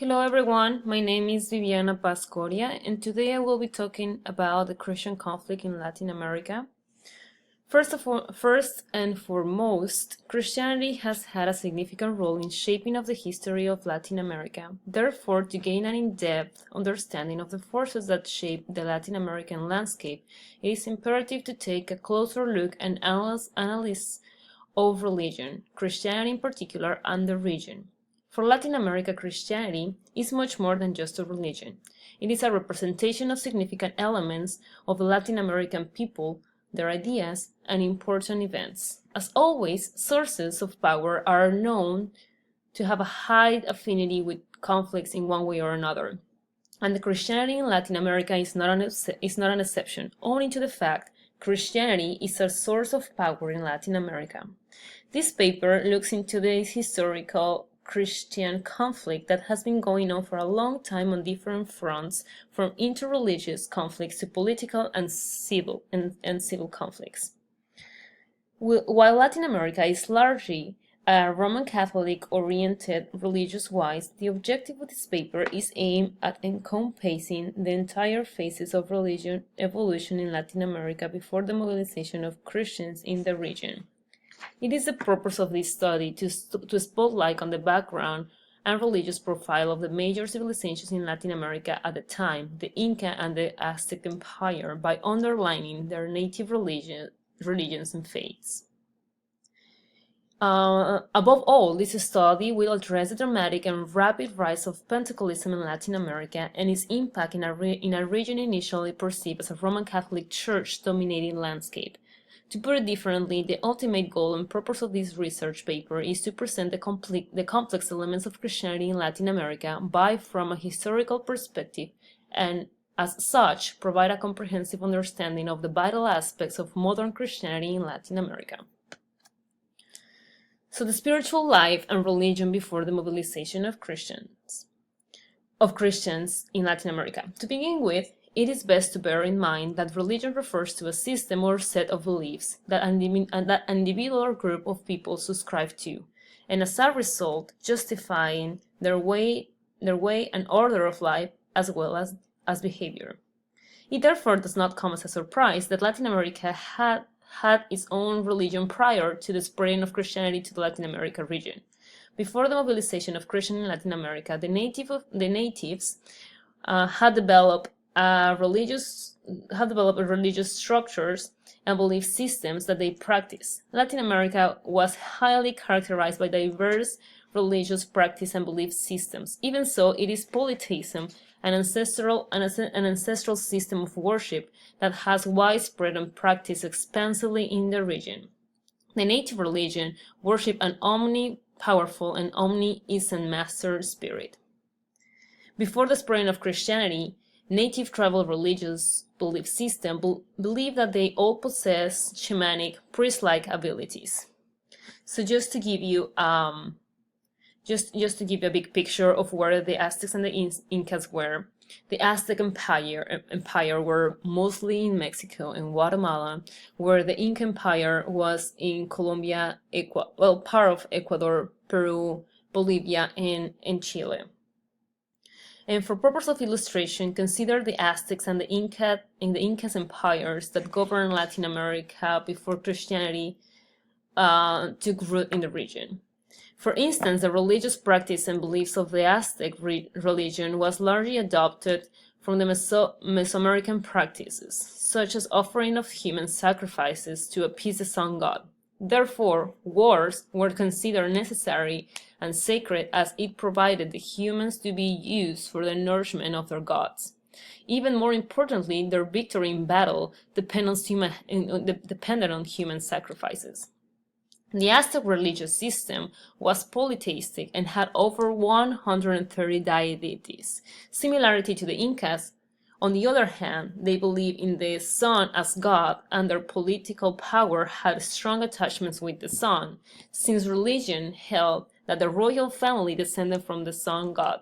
Hello everyone, my name is Viviana Pascoria and today I will be talking about the Christian conflict in Latin America. First and foremost, Christianity has had a significant role in shaping of the history of Latin America. Therefore, to gain an in-depth understanding of the forces that shape the Latin American landscape, it is imperative to take a closer look and analysis of religion, Christianity in particular, and the region. For Latin America, Christianity is much more than just a religion. It is a representation of significant elements of the Latin American people, their ideas, and important events. As always, sources of power are known to have a high affinity with conflicts in one way or another. And the Christianity in Latin America is not an exception, owing to the fact Christianity is a source of power in Latin America. This paper looks into the historical Christian conflict that has been going on for a long time on different fronts, from interreligious conflicts to political and civil conflicts. While Latin America is largely Roman Catholic-oriented religious-wise, the objective of this paper is aimed at encompassing the entire phases of religion evolution in Latin America before the mobilization of Christians in the region. It is the purpose of this study to spotlight on the background and religious profile of the major civilizations in Latin America at the time, the Inca and the Aztec Empire, by underlining their native religions and faiths. Above all, this study will address the dramatic and rapid rise of Pentecostalism in Latin America and its impact in a region initially perceived as a Roman Catholic Church dominating landscape. To put it differently, the ultimate goal and purpose of this research paper is to present the complex elements of Christianity in Latin America from a historical perspective and, as such, provide a comprehensive understanding of the vital aspects of modern Christianity in Latin America. So, the spiritual life and religion before the mobilization of Christians in Latin America. To begin with, it is best to bear in mind that religion refers to a system or set of beliefs that an individual or group of people subscribe to, and as a result, justifying their way and order of life as well as behavior. It therefore does not come as a surprise that Latin America had its own religion prior to the spreading of Christianity to the Latin America region. Before the mobilization of Christians in Latin America, the natives had developed religious structures and belief systems that they practice. Latin America was highly characterized by diverse religious practice and belief systems. Even so, it is polytheism, an ancestral system of worship that has widespread and practiced expansively in the region. The native religion worshipped an omni-powerful and omniscient master spirit. Before the spreading of Christianity, native tribal religious belief system believed that they all possess shamanic, priest-like abilities. So just to give you a big picture of where the Aztecs and the Incas were, the Aztec Empire were mostly in Mexico and Guatemala, where the Inca Empire was in Colombia, part of Ecuador, Peru, Bolivia, and Chile. And for purpose of illustration, consider the Aztecs and the Incas empires that governed Latin America before Christianity took root in the region. For instance, the religious practice and beliefs of the Aztec religion was largely adopted from the Mesoamerican practices, such as offering of human sacrifices to appease the sun god. Therefore, wars were considered necessary and sacred as it provided the humans to be used for the nourishment of their gods. Even more importantly, their victory in battle depended on human sacrifices. The Aztec religious system was polytheistic and had over 130 deities. Similarity to the Incas, on the other hand, they believed in the sun as god, and their political power had strong attachments with the sun, since religion held that the royal family descended from the sun god.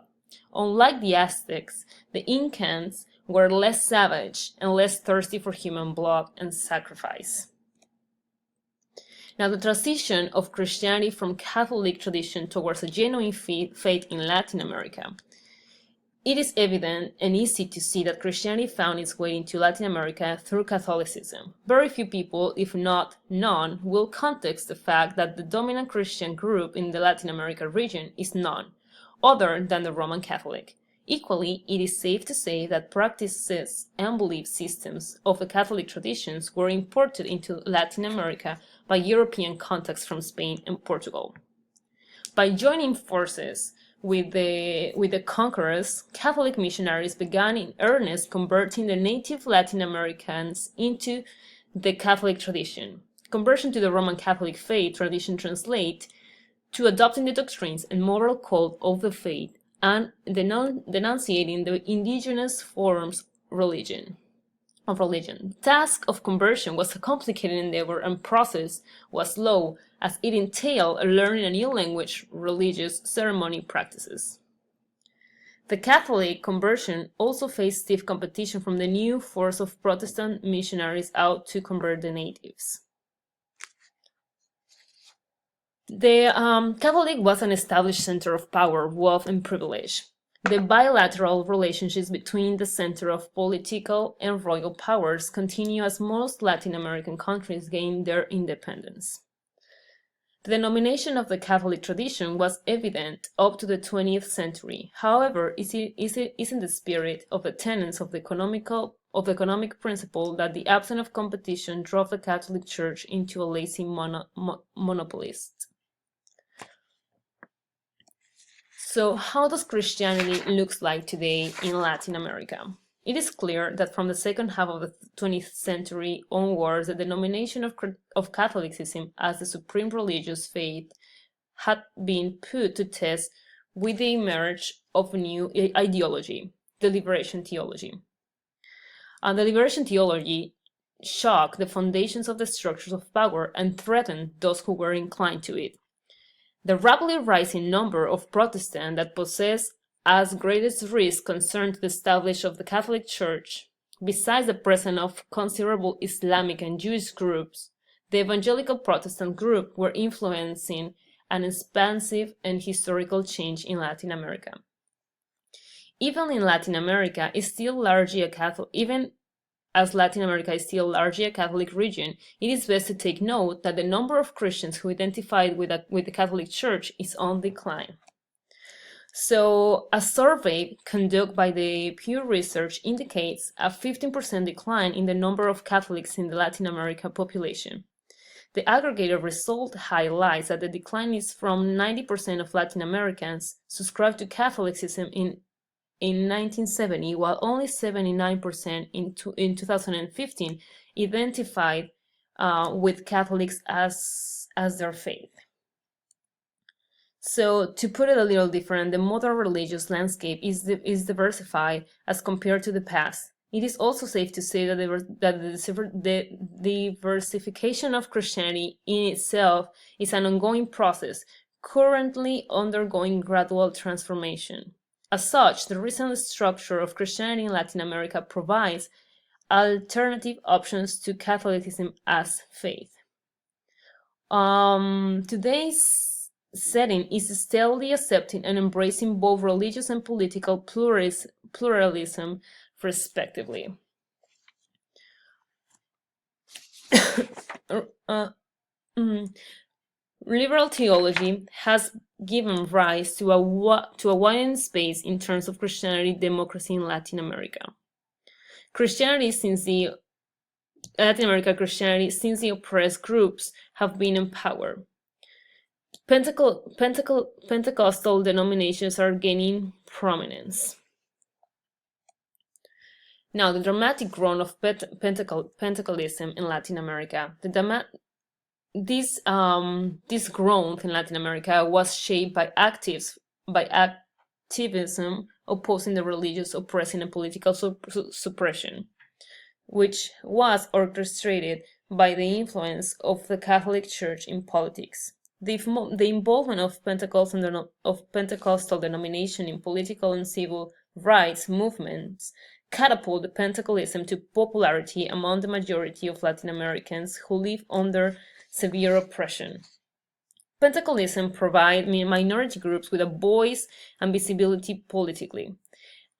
Unlike the Aztecs, the Incans were less savage and less thirsty for human blood and sacrifice. Now, the transition of Christianity from Catholic tradition towards a genuine faith in Latin America. It is evident and easy to see that Christianity found its way into Latin America through Catholicism. Very few people, if not none, will contest the fact that the dominant Christian group in the Latin America region is none other than the Roman Catholic. Equally, it is safe to say that practices and belief systems of the Catholic traditions were imported into Latin America by European contacts from Spain and Portugal. By joining forces with the conquerors, Catholic missionaries began in earnest converting the native Latin Americans into the Catholic tradition. Conversion to the Roman Catholic faith tradition translates to adopting the doctrines and moral code of the faith and denunciating the indigenous forms of religion. The task of conversion was a complicated endeavor and process was slow, as it entailed learning a new language, religious ceremony practices. The Catholic conversion also faced stiff competition from the new force of Protestant missionaries out to convert the natives. The Catholic was an established center of power, wealth, and privilege. The bilateral relationships between the center of political and royal powers continue as most Latin American countries gain their independence. The denomination of the Catholic tradition was evident up to the 20th century. However, it is in the spirit of the tenets of the economic principle that the absence of competition drove the Catholic Church into a lazy monopolist. So how does Christianity look like today in Latin America? It is clear that from the second half of the 20th century onwards, the denomination of Catholicism as the supreme religious faith had been put to test with the emergence of a new ideology, the liberation theology. The liberation theology shocked the foundations of the structures of power and threatened those who were inclined to it. The rapidly rising number of Protestants that possess as greatest risk concerned the establishment of the Catholic Church, besides the presence of considerable Islamic and Jewish groups, the evangelical Protestant group were influencing an expansive and historical change in Latin America. Even as Latin America is still largely a Catholic region, it is best to take note that the number of Christians who identified with the Catholic Church is on decline. So, a survey conducted by the Pew Research indicates a 15% decline in the number of Catholics in the Latin America population. The aggregated result highlights that the decline is from 90% of Latin Americans subscribed to Catholicism in 1970, while only 79% in 2015 identified with Catholics as their faith. So, to put it a little different, the modern religious landscape is diversified as compared to the past. It is also safe to say that the diversification of Christianity in itself is an ongoing process, currently undergoing gradual transformation. As such, the recent structure of Christianity in Latin America provides alternative options to Catholicism as faith. Today's setting is steadily accepting and embracing both religious and political pluralism, respectively. Liberal theology has given rise to a widened space in terms of Christianity democracy in Latin America. Christianity since the oppressed groups have been in power. Pentecostal denominations are gaining prominence. Now, the dramatic growth of Pentecostalism in Latin America. This growth in Latin America was shaped by activism opposing the religious oppression and political suppression, which was orchestrated by the influence of the Catholic Church in politics. The involvement of Pentecostal denomination in political and civil rights movements catapulted Pentecostalism to popularity among the majority of Latin Americans who live under severe oppression. Pentecostalism provides minority groups with a voice and visibility politically.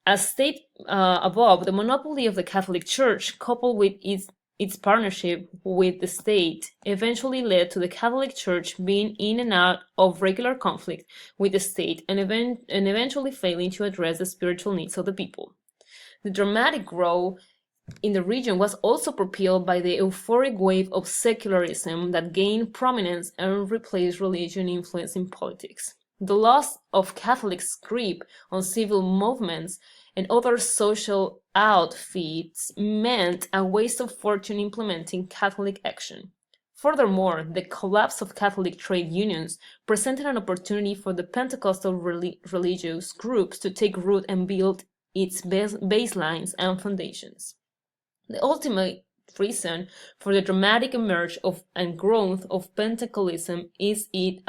As stated above, the monopoly of the Catholic Church, coupled with its partnership with the state, eventually led to the Catholic Church being in and out of regular conflict with the state and eventually failing to address the spiritual needs of the people. The dramatic growth in the region was also propelled by the euphoric wave of secularism that gained prominence and replaced religion influence in politics. The loss of Catholics' grip on civil movements and other social outfits meant a waste of fortune implementing Catholic action. Furthermore, the collapse of Catholic trade unions presented an opportunity for the Pentecostal religious groups to take root and build its baselines and foundations. The ultimate reason for the dramatic emergence and growth of Pentecostalism is its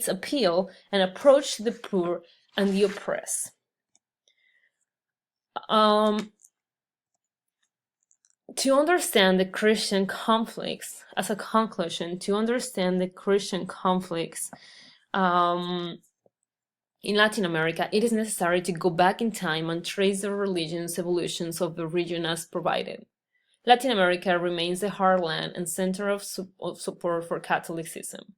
appeal and approach to the poor and the oppressed. To understand the Christian conflicts, as a conclusion, to understand the Christian conflicts in Latin America, it is necessary to go back in time and trace the religion's evolutions of the region as provided. Latin America remains the heartland and center of support for Catholicism.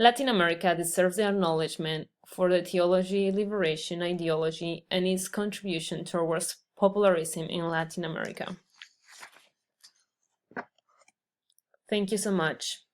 Latin America deserves the acknowledgement for the theology, liberation, ideology, and its contribution towards popularism in Latin America. Thank you so much.